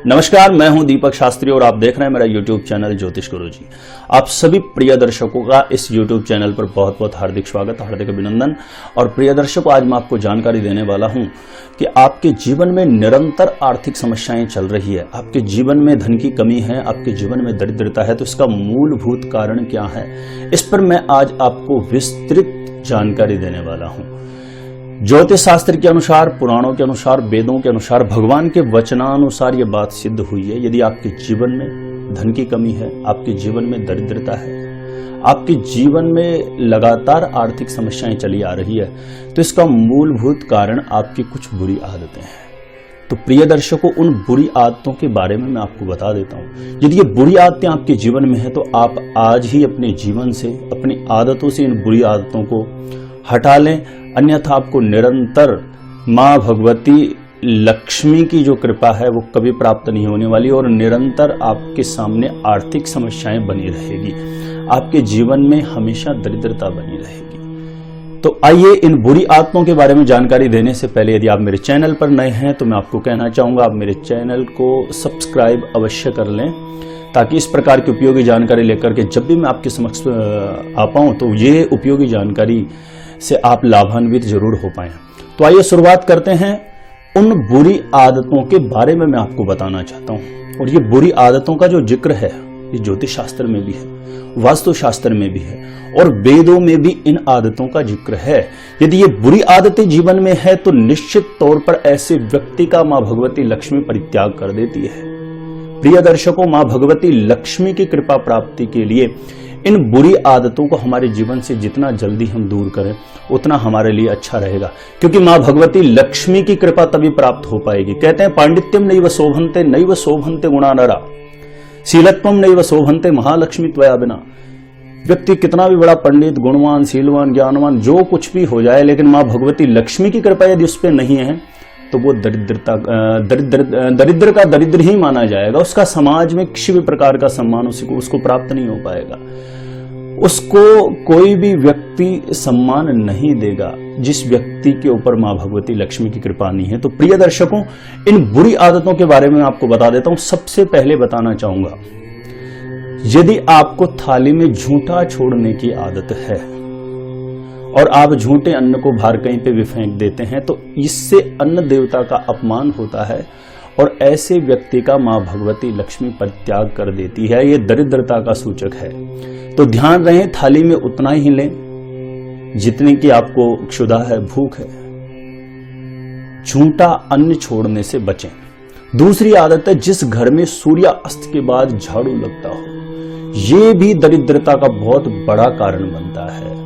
नमस्कार, मैं हूं दीपक शास्त्री और आप देख रहे हैं मेरा YouTube चैनल ज्योतिष गुरु जी। आप सभी प्रिय दर्शकों का इस YouTube चैनल पर बहुत बहुत हार्दिक स्वागत, हार्दिक अभिनंदन। और प्रिय दर्शकों, आज मैं आपको जानकारी देने वाला हूं कि आपके जीवन में निरंतर आर्थिक समस्याएं चल रही है, आपके जीवन में धन की कमी है, आपके जीवन में दरिद्रता है, तो इसका मूलभूत कारण क्या है, इस पर मैं आज आपको विस्तृत जानकारी देने वाला हूं। ज्योतिष शास्त्र के अनुसार, पुराणों के अनुसार, वेदों के अनुसार, भगवान के वचनानुसार ये बात सिद्ध हुई है। यदि आपके जीवन में धन की कमी है, आपके जीवन में दरिद्रता है, आपके जीवन में लगातार आर्थिक समस्याएं चली आ रही है, तो इसका मूलभूत कारण आपकी कुछ बुरी आदतें हैं। तो प्रिय दर्शकों, उन बुरी आदतों के बारे में मैं आपको बता देता हूं। यदि ये बुरी आदतें आपके जीवन में है तो आप आज ही अपने जीवन से, अपनी आदतों से इन बुरी आदतों को हटा लें, अन्यथा आपको निरंतर मां भगवती लक्ष्मी की जो कृपा है वो कभी प्राप्त नहीं होने वाली और निरंतर आपके सामने आर्थिक समस्याएं बनी रहेगी, आपके जीवन में हमेशा दरिद्रता बनी रहेगी। तो आइए इन बुरी आदतों के बारे में जानकारी देने से पहले, यदि आप मेरे चैनल पर नए हैं तो मैं आपको कहना चाहूंगा आप मेरे चैनल को सब्सक्राइब अवश्य कर लें, ताकि इस प्रकार की उपयोगी जानकारी लेकर के जब भी मैं आपके समक्ष आ पाऊं तो ये उपयोगी जानकारी से आप लाभान्वित जरूर हो पाए। तो आइए शुरुआत करते हैं उन बुरी आदतों के बारे में मैं आपको बताना चाहता हूं। और ये बुरी आदतों का जो जिक्र है, ये ज्योतिष शास्त्र में भी है, वास्तु शास्त्र में भी है और वेदों में भी इन आदतों का जिक्र है। यदि ये बुरी आदतें जीवन में है तो निश्चित तौर पर ऐसे व्यक्ति का मां भगवती लक्ष्मी परित्याग कर देती है। प्रिय दर्शकों, मां भगवती लक्ष्मी की कृपा प्राप्ति के लिए इन बुरी आदतों को हमारे जीवन से जितना जल्दी हम दूर करें उतना हमारे लिए अच्छा रहेगा, क्योंकि मां भगवती लक्ष्मी की कृपा तभी प्राप्त हो पाएगी। कहते हैं पांडित्यम नैव शोभन्ते गुणानरा, शीलत्वम नैव शोभन्ते महालक्ष्मी त्वया बिना। व्यक्ति कितना भी बड़ा पंडित, गुणवान, शीलवान, ज्ञानवान, जो कुछ भी हो जाए, लेकिन मां भगवती लक्ष्मी की कृपा यदि उस पर नहीं है तो वो दरिद्र का दरिद्र ही माना जाएगा। उसका समाज में किसी भी प्रकार का सम्मान उसको प्राप्त नहीं हो पाएगा। उसको कोई भी व्यक्ति सम्मान नहीं देगा जिस व्यक्ति के ऊपर मां भगवती लक्ष्मी की कृपा नहीं है। तो प्रिय दर्शकों, इन बुरी आदतों के बारे में आपको बता देता हूं। सबसे पहले बताना चाहूंगा, यदि आपको थाली में झूठा छोड़ने की आदत है और आप झूठे अन्न को बाहर कहीं पे भी फेंक देते हैं तो इससे अन्न देवता का अपमान होता है और ऐसे व्यक्ति का मां भगवती लक्ष्मी परित्याग कर देती है। ये दरिद्रता का सूचक है। तो ध्यान रहे, थाली में उतना ही लें जितने की आपको क्षुधा है, भूख है। झूठा अन्न छोड़ने से बचें। दूसरी आदत है, जिस घर में सूर्यास्त के बाद झाड़ू लगता हो, ये भी दरिद्रता का बहुत बड़ा कारण बनता है।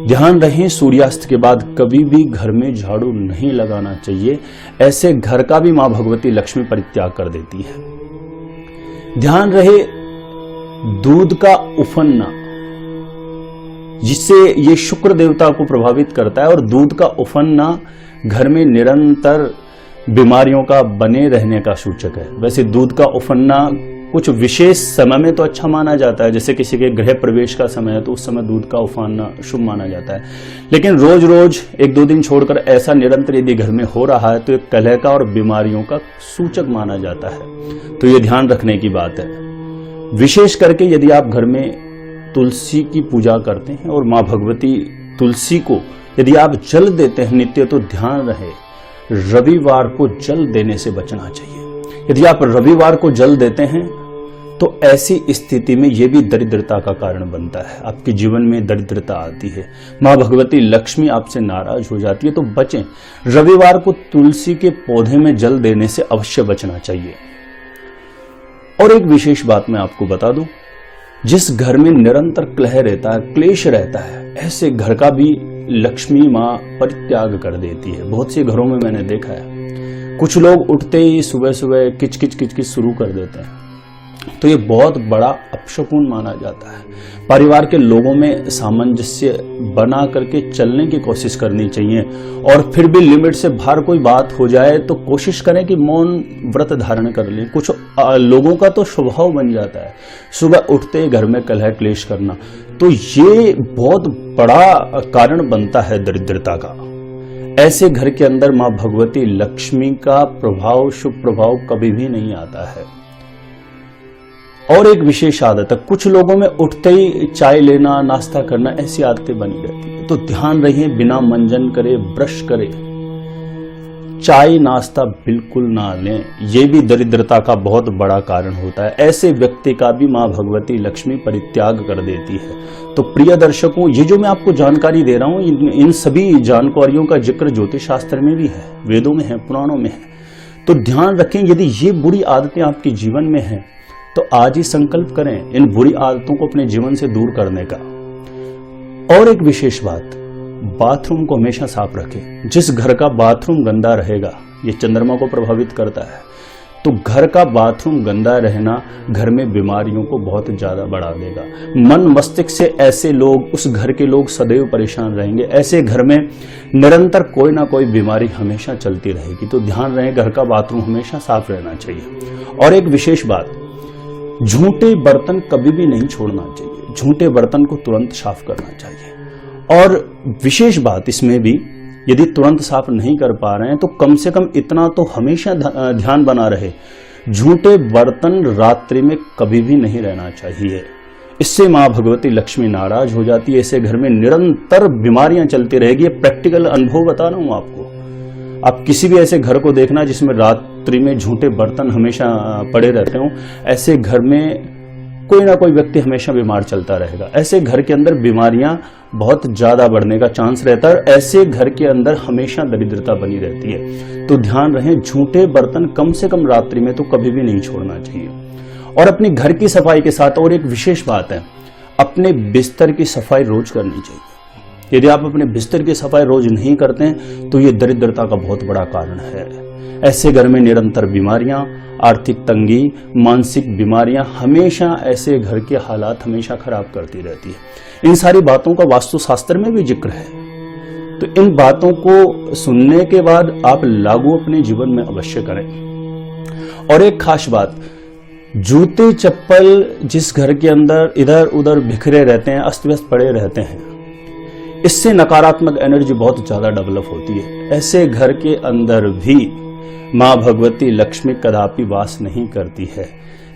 ध्यान रहे, सूर्यास्त के बाद कभी भी घर में झाड़ू नहीं लगाना चाहिए। ऐसे घर का भी मां भगवती लक्ष्मी परित्याग कर देती है। ध्यान रहे, दूध का उफनना, जिससे ये शुक्र देवता को प्रभावित करता है और दूध का उफनना घर में निरंतर बीमारियों का बने रहने का सूचक है। वैसे दूध का उफनना कुछ विशेष समय में तो अच्छा माना जाता है, जैसे किसी के गृह प्रवेश का समय है तो उस समय दूध का उफानना शुभ माना जाता है, लेकिन रोज रोज एक दो दिन छोड़कर ऐसा निरंतर यदि घर में हो रहा है तो एक कलह का और बीमारियों का सूचक माना जाता है। तो ये ध्यान रखने की बात है। विशेष करके यदि आप घर में तुलसी की पूजा करते हैं और मां भगवती तुलसी को यदि आप जल देते हैं नित्य, तो ध्यान रहे रविवार को जल देने से बचना चाहिए। यदि आप रविवार को जल देते हैं तो ऐसी स्थिति में यह भी दरिद्रता का कारण बनता है। आपके जीवन में दरिद्रता आती है, मां भगवती लक्ष्मी आपसे नाराज हो जाती है। तो बचें, रविवार को तुलसी के पौधे में जल देने से अवश्य बचना चाहिए। और एक विशेष बात मैं आपको बता दूं, जिस घर में निरंतर कलह रहता है, क्लेश रहता है, ऐसे घर का भी लक्ष्मी मां परित्याग कर देती है। बहुत से घरों में मैंने देखा है, कुछ लोग उठते ही सुबह सुबह किच किच शुरू कर देते हैं, तो ये बहुत बड़ा अपशकुन माना जाता है। परिवार के लोगों में सामंजस्य बना करके चलने की कोशिश करनी चाहिए और फिर भी लिमिट से बाहर कोई बात हो जाए तो कोशिश करें कि मौन व्रत धारण कर लें। कुछ लोगों का तो स्वभाव बन जाता है सुबह उठते घर में कलह क्लेश करना, तो ये बहुत बड़ा कारण बनता है दरिद्रता का। ऐसे घर के अंदर मां भगवती लक्ष्मी का प्रभाव, शुभ प्रभाव कभी भी नहीं आता है। और एक विशेष आदत है, कुछ लोगों में उठते ही चाय लेना, नाश्ता करना, ऐसी आदतें बनी रहती है। तो ध्यान रहिए, बिना मंजन करे, ब्रश करे, चाय नाश्ता बिल्कुल ना लें। ये भी दरिद्रता का बहुत बड़ा कारण होता है। ऐसे व्यक्ति का भी मां भगवती लक्ष्मी परित्याग कर देती है। तो प्रिय दर्शकों, ये जो मैं आपको जानकारी दे रहा हूं, इन सभी जानकारियों का जिक्र ज्योतिष शास्त्र में भी है, वेदों में है, पुराणों में है। तो ध्यान रखें, यदि ये बुरी आदतें आपके जीवन में हैं तो आज ही संकल्प करें इन बुरी आदतों को अपने जीवन से दूर करने का। और एक विशेष बात, बाथरूम को हमेशा साफ रखें। जिस घर का बाथरूम गंदा रहेगा, ये चंद्रमा को प्रभावित करता है, तो घर का बाथरूम गंदा रहना घर में बीमारियों को बहुत ज्यादा बढ़ा देगा। मन मस्तिष्क से ऐसे लोग, उस घर के लोग सदैव परेशान रहेंगे। ऐसे घर में निरंतर कोई ना कोई बीमारी हमेशा चलती रहेगी। तो ध्यान रहे, घर का बाथरूम हमेशा साफ रहना चाहिए। और एक विशेष बात, झूठे बर्तन कभी भी नहीं छोड़ना चाहिए। झूठे बर्तन को तुरंत साफ करना चाहिए। और विशेष बात इसमें भी, यदि तुरंत साफ नहीं कर पा रहे हैं तो कम से कम इतना तो हमेशा ध्यान बना रहे, झूठे बर्तन रात्रि में कभी भी नहीं रहना चाहिए। इससे मां भगवती लक्ष्मी नाराज हो जाती है। ऐसे घर में निरंतर बीमारियां चलती रहेगी। प्रैक्टिकल अनुभव बता रहा हूं आपको। आप किसी भी ऐसे घर को देखना जिसमें रात्रि में झूठे बर्तन हमेशा पड़े रहते हो, ऐसे घर में कोई ना कोई व्यक्ति हमेशा बीमार चलता रहेगा। ऐसे घर के अंदर बीमारियां बहुत ज्यादा बढ़ने का चांस रहता है। ऐसे घर के अंदर हमेशा दरिद्रता बनी रहती है। तो ध्यान रहे, झूठे बर्तन कम से कम रात्रि में तो कभी भी नहीं छोड़ना चाहिए। और अपने घर की सफाई के साथ और एक विशेष बात है, अपने बिस्तर की सफाई रोज करनी चाहिए। यदि आप अपने बिस्तर की सफाई रोज नहीं करते हैं तो ये दरिद्रता का बहुत बड़ा कारण है। ऐसे घर में निरंतर बीमारियां, आर्थिक तंगी, मानसिक बीमारियां, हमेशा ऐसे घर के हालात हमेशा खराब करती रहती है। इन सारी बातों का वास्तुशास्त्र में भी जिक्र है। तो इन बातों को सुनने के बाद आप लागू अपने जीवन में अवश्य करें। और एक खास बात, जूते चप्पल जिस घर के अंदर इधर उधर बिखरे रहते हैं, अस्त व्यस्त पड़े रहते हैं, इससे नकारात्मक एनर्जी बहुत ज्यादा डेवलप होती है। ऐसे घर के अंदर भी मां भगवती लक्ष्मी कदापि वास नहीं करती है।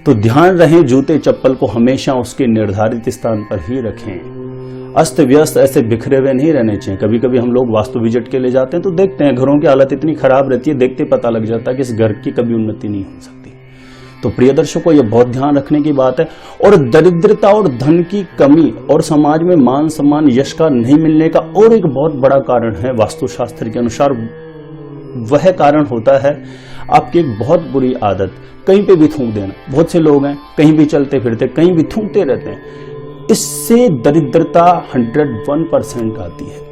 तो ध्यान रहे, जूते चप्पल को हमेशा उसके निर्धारित स्थान पर ही रखें। अस्त व्यस्त ऐसे बिखरे हुए नहीं रहने चाहिए। कभी कभी हम लोग वास्तु विजिट के लिए जाते हैं तो देखते हैं घरों की हालत इतनी खराब रहती है, देखते पता लग जाता है कि इस घर की कभी उन्नति नहीं हो सकती। तो प्रिय दर्शकों, ये बहुत ध्यान रखने की बात है। और दरिद्रता और धन की कमी और समाज में मान सम्मान, यश का नहीं मिलने का और एक बहुत बड़ा कारण है वास्तुशास्त्र के अनुसार। वह कारण होता है आपकी एक बहुत बुरी आदत, कहीं पे भी थूक देना। बहुत से लोग हैं कहीं भी चलते फिरते कहीं भी थूकते रहते हैं। इससे दरिद्रता 101% आती है।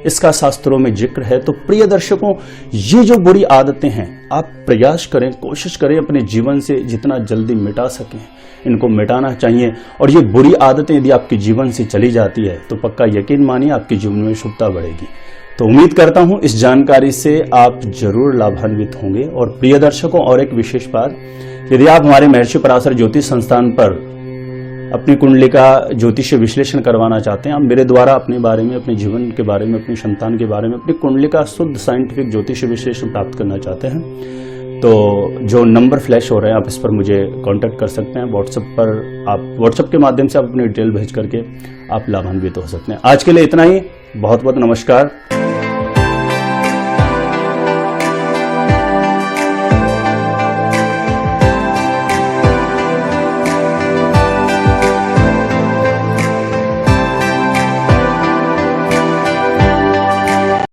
इसका शास्त्रों में जिक्र है। तो प्रिय दर्शकों, ये जो बुरी आदतें हैं, आप प्रयास करें, कोशिश करें अपने जीवन से जितना जल्दी मिटा सकें, इनको मिटाना चाहिए। और ये बुरी आदतें यदि आपके जीवन से चली जाती है तो पक्का यकीन मानिए आपके जीवन में शुभता बढ़ेगी। तो उम्मीद करता हूं इस जानकारी से आप जरूर लाभान्वित होंगे। और प्रिय दर्शकों, और एक विशेष बात, यदि आप हमारे महर्षि पराशर ज्योतिष संस्थान पर अपनी कुंडली का ज्योतिष विश्लेषण करवाना चाहते हैं, आप मेरे द्वारा अपने बारे में, अपने जीवन के बारे में, अपनी संतान के बारे में, अपनी कुंडली का शुद्ध साइंटिफिक ज्योतिष विश्लेषण प्राप्त करना चाहते हैं, तो जो नंबर फ्लैश हो रहे हैं आप इस पर मुझे कांटेक्ट कर सकते हैं। व्हाट्सएप पर आप व्हाट्सएप के माध्यम से आप अपनी डिटेल भेज करके आप लाभान्वित हो सकते हैं। आज के लिए इतना ही। बहुत बहुत नमस्कार।